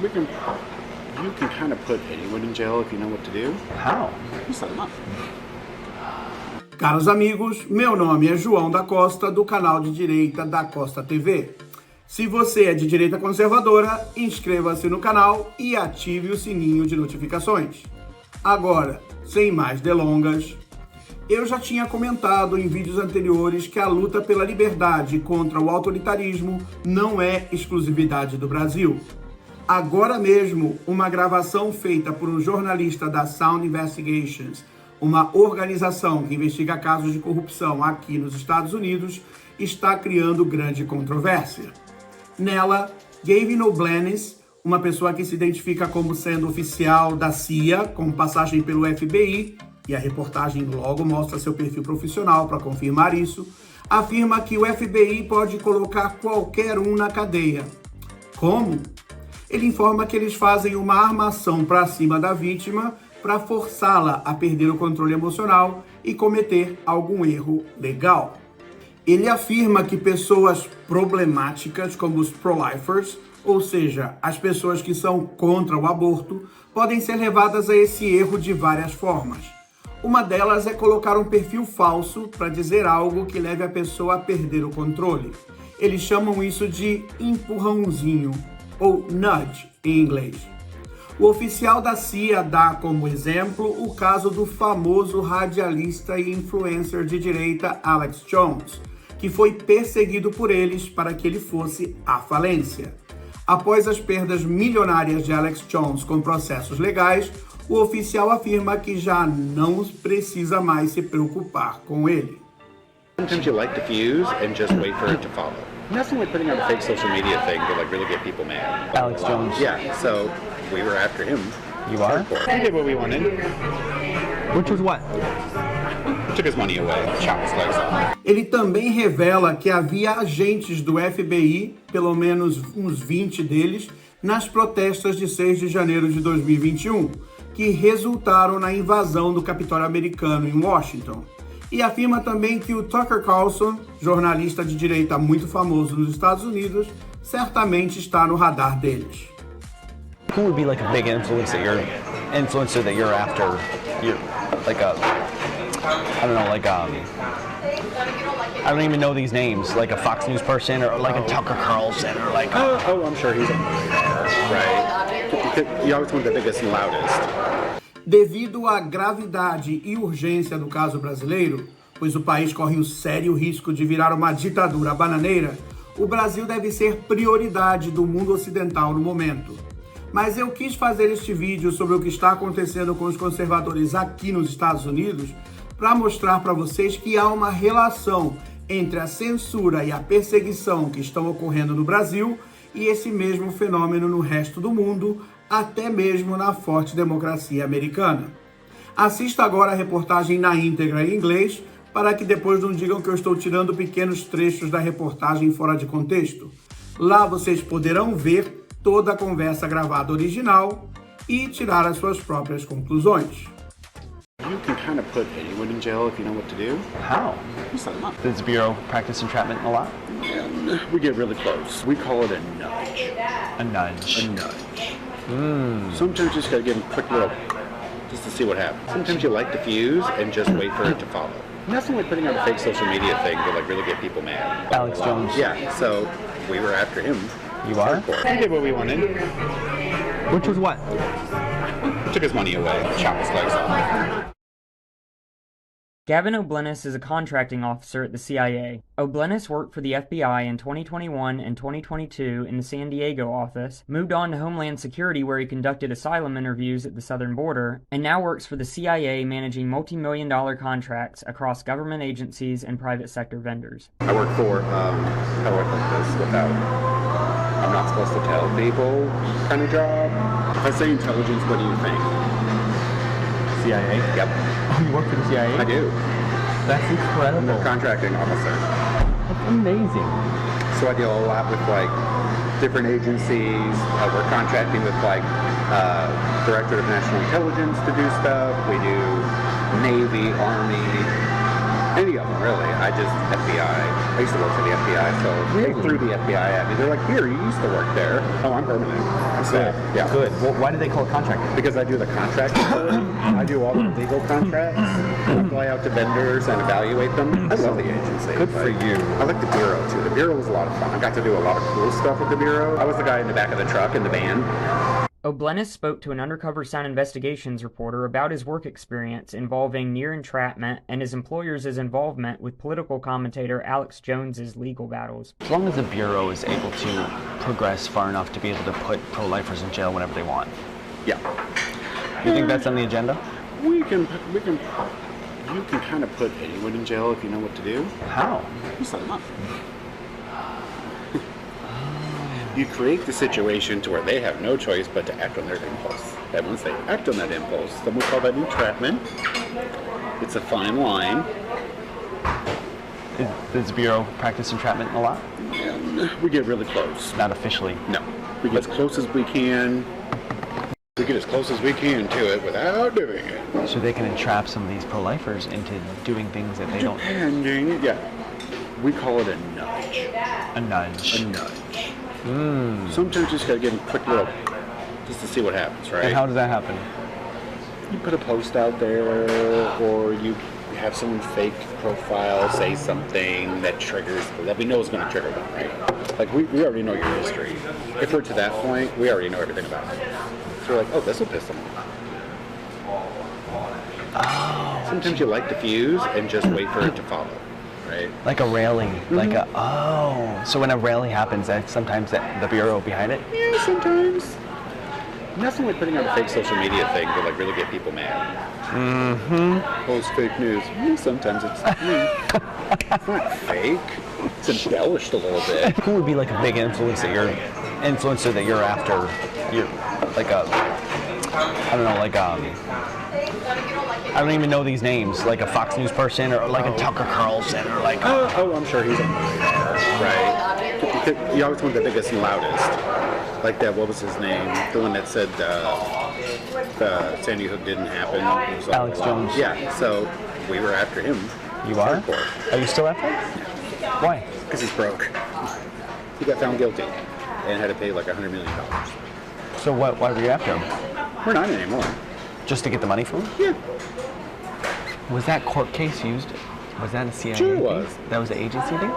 We can. You can kind of put anyone in jail if you know what to do. How? You set them up. Caros amigos, meu nome é João DaCosta, do canal de direita DaCosta TV. Se você é de direita conservadora, inscreva-se no canal e ative o sininho de notificações. Agora, sem mais delongas, eu já tinha comentado em vídeos anteriores que a luta pela liberdade contra o autoritarismo não é exclusividade do Brasil. Agora mesmo, uma gravação feita por um jornalista da Sound Investigations, uma organização que investiga casos de corrupção aqui nos Estados Unidos, está criando grande controvérsia. Nela, Gavin O'Blennis, uma pessoa que se identifica como sendo oficial da CIA, com passagem pelo FBI, e a reportagem logo mostra seu perfil profissional para confirmar isso, afirma que o FBI pode colocar qualquer um na cadeia. Como? Ele informa que eles fazem uma armação para cima da vítima para forçá-la a perder o controle emocional e cometer algum erro legal. Ele afirma que pessoas problemáticas, como os pro-lifers, ou seja, as pessoas que são contra o aborto, podem ser levadas a esse erro de várias formas. Uma delas é colocar um perfil falso para dizer algo que leve a pessoa a perder o controle. Eles chamam isso de empurrãozinho, ou nudge em inglês. O oficial da CIA dá como exemplo o caso do famoso radialista e influencer de direita Alex Jones, que foi perseguido por eles para que ele fosse à falência. Após as perdas milionárias de Alex Jones com processos legais, o oficial afirma que já não precisa mais se preocupar com ele. Sometimes you light the fuse and just wait for it to follow. Nothing like putting out a fake social media thing to like really get people mad. Alex Jones. Yeah, so we were after him. You are? We did what we wanted. Which was what? Took his money away, chopped his legs off. Ele também revela que havia agentes do FBI, pelo menos uns 20 deles, nas protestas de 6 de janeiro de 2021, que resultaram na invasão do Capitólio americano em Washington. E afirma também que o Tucker Carlson, jornalista de direita muito famoso nos Estados Unidos, certamente está no radar deles. Who would be like a big influencer that you're after? You like a, I don't know, like I don't even know these names, like a Fox News person or like a Tucker Carlson or like. Oh, I'm sure he's on the radar, right? You always want the biggest and loudest. Devido à gravidade e urgência do caso brasileiro, pois o país corre um sério risco de virar uma ditadura bananeira, o Brasil deve ser prioridade do mundo ocidental no momento. Mas eu quis fazer este vídeo sobre o que está acontecendo com os conservadores aqui nos Estados Unidos para mostrar para vocês que há uma relação entre a censura e a perseguição que estão ocorrendo no Brasil e esse mesmo fenômeno no resto do mundo, até mesmo na forte democracia americana. Assista agora a reportagem na íntegra em inglês, para que depois não digam que eu estou tirando pequenos trechos da reportagem fora de contexto. Lá vocês poderão ver toda a conversa gravada original e tirar as suas próprias conclusões. You can kind of put anyone in jail if you know what to do. How? You set them up. Does the Bureau practice entrapment a lot? We get really close. We call it a nudge. A nudge. A nudge. Sometimes you just gotta give them a quick little, just to see what happens. Sometimes you light the fuse and just wait for it to follow. Nothing like putting out a fake social media thing to like really get people mad. Alex Jones. Yeah, so we were after him. You are? We did what we wanted. Which was what? Took his money away, chopped his legs off. Gavin O'Blennis is a contracting officer at the CIA. O'Blennis worked for the FBI in 2021 and 2022 in the San Diego office, moved on to Homeland Security where he conducted asylum interviews at the southern border, and now works for the CIA managing multi-million-dollar contracts across government agencies and private sector vendors. I work for, how do I put this without, I'm not supposed to tell people kind of job. If I say intelligence, what do you think? CIA? Yep. Oh, you work for the CIA? I do. That's incredible. I'm a contracting officer. That's amazing. So I deal a lot with like different agencies. We're contracting with like Director of National Intelligence to do stuff. We do Navy, Army, Any of them, really. I just, FBI. I used to work for the FBI, so they threw the FBI at me. They're like, here, you used to work there. Oh, I'm permanent. Good. Yeah. Good. Well, why do they call it contracting? Because I do the contract authority. I do all the legal contracts. I fly out to vendors and evaluate them. I love the agency. Good for you. I like the Bureau, too. The Bureau was a lot of fun. I got to do a lot of cool stuff with the Bureau. I was the guy in the back of the truck in the van. O'Blennis spoke to an undercover Sound Investigations reporter about his work experience involving near entrapment and his employer's involvement with political commentator Alex Jones's legal battles. As long as the Bureau is able to progress far enough to be able to put pro-lifers in jail whenever they want. Yeah. You think that's on the agenda? You can kind of put anyone in jail if you know what to do. How? You set them up. You create the situation to where they have no choice but to act on their impulse. And once they act on that impulse, then we call that entrapment. It's a fine line. Does the Bureau practice entrapment a lot? We get really close. Not officially. No. We get as close as we can. We get as close as we can to it without doing it. So they can entrap some of these pro-lifers into doing things that they don't... Depending, yeah. We call it a nudge. A nudge. A nudge. Sometimes you just gotta give them a quick little, just to see what happens, right? And how does that happen? You put a post out there, or you have someone fake profile say something that triggers, that we know is gonna trigger them, right? Like, we already know your history. If we're to that point, we already know everything about it. So we're like, oh, this will piss them off. Oh. Sometimes you light the fuse and just wait for it to follow. Right. Like a rally, like a, so when a rally happens, that's sometimes the Bureau behind it? Yeah, sometimes. Nothing like putting out a fake social media thing to like really get people mad. Oh, it's fake news. Yeah, sometimes it's not fake. It's embellished a little bit. Who would be like a big influencer that you're after? You're like a, I don't know, like I don't even know these names, like a Fox News person or like a Tucker Carlson or like... Oh, I'm sure he's on the radar, right? You always want the biggest and loudest. Like that, what was his name? The one that said Sandy Hook didn't happen. Alex Jones. Yeah, so we were after him. You are? Are you still after him? Yeah. Why? Because he's broke. He got found guilty and had to pay like $100 million. So why were you after him? We're not anymore. Just to get the money from him? Yeah. Was that court case used? Was that a CIA Sure it thing? was. That was the agency thing?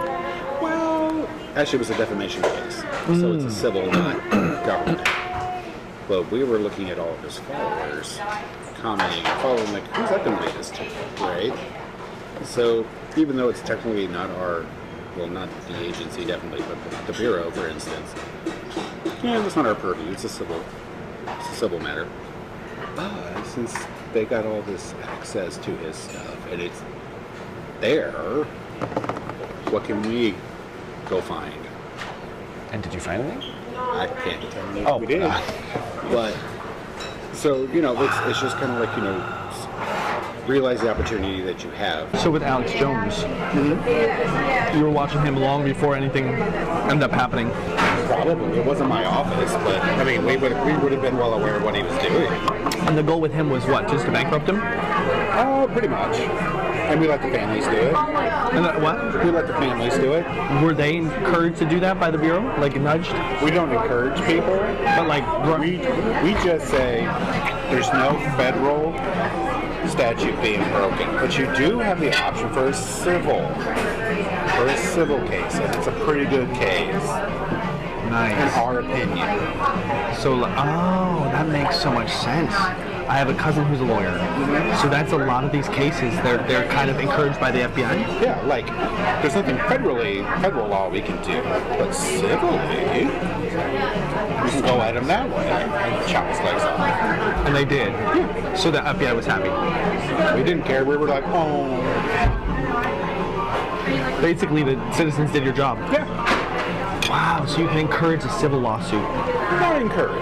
Well, actually it was a defamation case. So it's a civil, not government. But we were looking at all of his followers, commenting and following, like, who's that going to lead us to, right? So even though it's technically not our, well, not the agency definitely, but the Bureau, for instance, yeah, that's not our purview. It's a civil matter. But since they got all this access to his stuff and it's there, what can we go find? And did you find anything? I can't tell you Oh, we did. But, so, it's just kind of like, realize the opportunity that you have. So with Alex Jones, you were watching him long before anything ended up happening. Probably. It wasn't my office, but, I mean, we would have been well aware of what he was doing. And the goal with him was what? Just to bankrupt him? Oh, pretty much. And we let the families do it. And what? We let the families do it. Were they encouraged to do that by the Bureau? Like nudged? We don't encourage people, But like, we just say there's no federal statute being broken, but you do have the option for a civil case, and it's a pretty good case. nice. In our opinion. So, that makes so much sense. I have a cousin who's a lawyer. So that's a lot of these cases. They're kind of encouraged by the FBI. Yeah, like there's nothing federal law we can do, but civilly, we can go at him that way and chop his legs off. And they did. Yeah. So the FBI was happy. We didn't care. We were like, oh. Basically, the citizens did your job. Yeah. Wow. So you can encourage a civil lawsuit. Not encourage.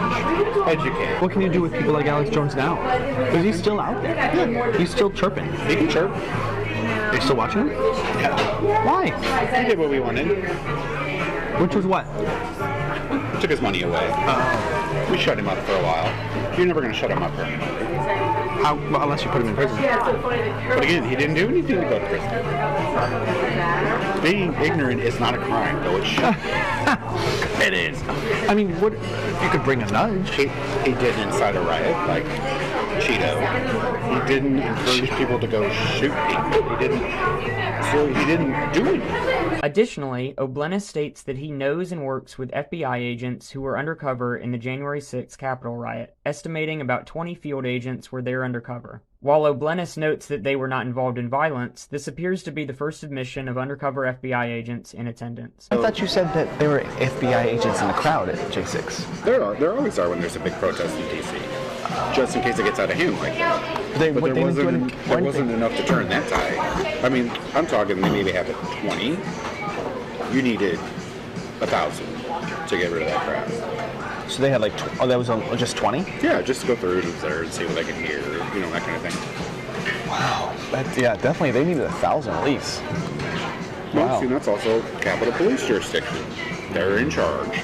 Educate. What can you do with people like Alex Jones now? Because he's still out there. Yeah. He's still chirping. He can chirp. Are you still watching him? Yeah. Why? We did what we wanted. Which was what? Took his money away. We shut him up for a while. You're never going to shut him up permanently. Unless you put him in prison. But again, he didn't do anything to go to prison. Being ignorant is not a crime, though it should. It is. I mean, what you could bring a nudge. He didn't incite a riot like Cheeto. He didn't encourage people to go shoot people. He didn't do anything. Additionally, O'Blennis states that he knows and works with FBI agents who were undercover in the January 6th Capitol riot, estimating about 20 field agents were there undercover. While O'Blennis notes that they were not involved in violence, this appears to be the first admission of undercover FBI agents in attendance. I thought you said that there were FBI agents in the crowd at J6. There always are when there's a big protest in D.C. Just in case it gets out of hand like that. But There wasn't enough to turn that tide. I mean, I'm talking they maybe have 20. You needed 1,000 to get rid of that crowd. So they had like, that was just 20? Yeah, just to go through and observe and see what they can hear, that kind of thing. Wow. Definitely, they needed 1,000 at least. Well, Wow. see, that's also Capitol Police jurisdiction. They're in charge.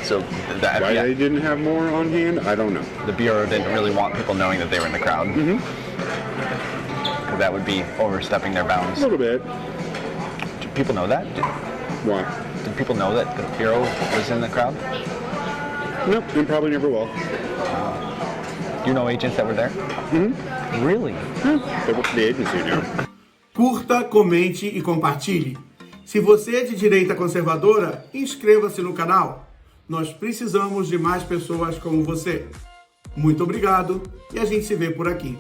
So that, Why they didn't have more on hand, I don't know. The Bureau didn't really want people knowing that they were in the crowd. Mm-hmm. Because that would be overstepping their bounds. A little bit. Do people know that? Why? Did people know that the Bureau was in the crowd? Nope, and probably never will. Do you know agents that were there? Mm-hmm. Really? They work for the agency now. Curta, comente e compartilhe. Se você é de direita conservadora, inscreva-se no canal. Nós precisamos de mais pessoas como você. Muito obrigado e a gente se vê por aqui.